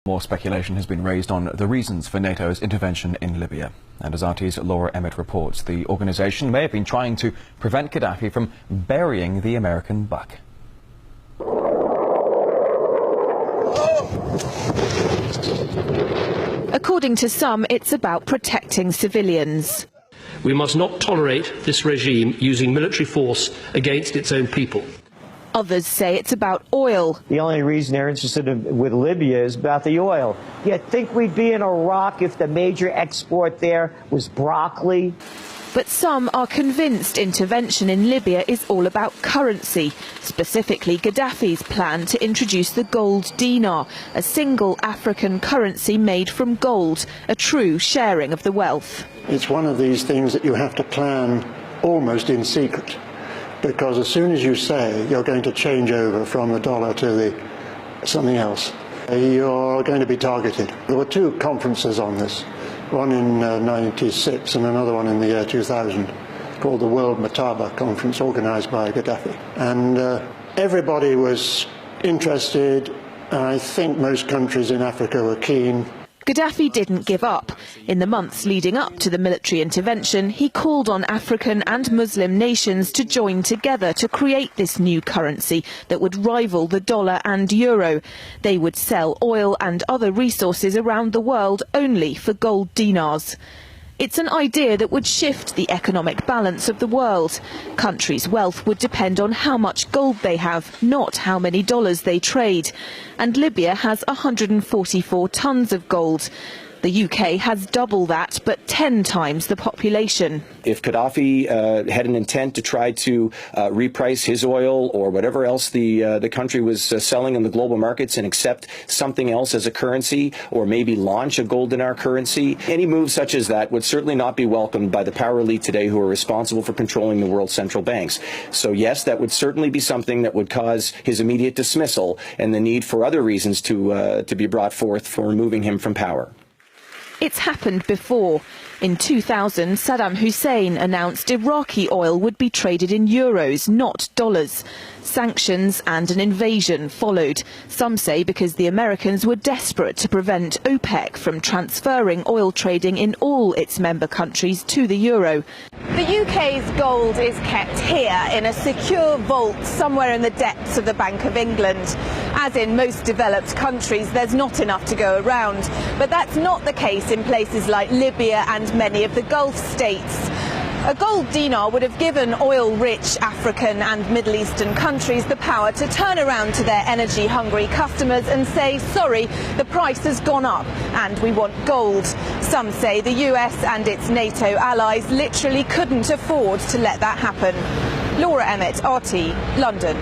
More speculation has been raised on the reasons for NATO's intervention in Libya. And as RT's Laura Emmett reports, the organisation may have been trying to prevent Qaddafi from burying the American buck. According to some, it's about protecting civilians. We must not tolerate this regime using military force against its own people. Others say it's about oil. The only reason they're interested with Libya is about the oil. You'd think we'd be in Iraq if the major export there was broccoli. But some are convinced intervention in Libya is all about currency, specifically Gaddafi's plan to introduce the gold dinar, a single African currency made from gold, a true sharing of the wealth. It's one of these things that you have to plan almost in secret, because as soon as you say you're going to change over from the dollar to something else, you're going to be targeted. There were two conferences on this. One in '96 and another one in the year 2000, called the World Mataba Conference, organised by Qaddafi. And everybody was interested. I think most countries in Africa were keen. Qaddafi didn't give up. In the months leading up to the military intervention, he called on African and Muslim nations to join together to create this new currency that would rival the dollar and euro. They would sell oil and other resources around the world only for gold dinars. It's an idea that would shift the economic balance of the world. Countries' wealth would depend on how much gold they have, not how many dollars they trade. And Libya has 144 tons of gold. The UK has double that, but 10 times the population. If Qaddafi had an intent to try to reprice his oil or whatever else the country was selling in the global markets and accept something else as a currency, or maybe launch a gold dinar currency, any move such as that would certainly not be welcomed by the power elite today who are responsible for controlling the world's central banks. So yes, that would certainly be something that would cause his immediate dismissal and the need for other reasons to be brought forth for removing him from power. It's happened before. In 2000, Saddam Hussein announced Iraqi oil would be traded in euros, not dollars. Sanctions and an invasion followed. Some say because the Americans were desperate to prevent OPEC from transferring oil trading in all its member countries to the euro. The UK's gold is kept here in a secure vault somewhere in the depths of the Bank of England. As in most developed countries, there's not enough to go around. But that's not the case in places like Libya and many of the Gulf states. A gold dinar would have given oil-rich African and Middle Eastern countries the power to turn around to their energy-hungry customers and say, sorry, the price has gone up and we want gold. Some say the US and its NATO allies literally couldn't afford to let that happen. Laura Emmett, RT, London.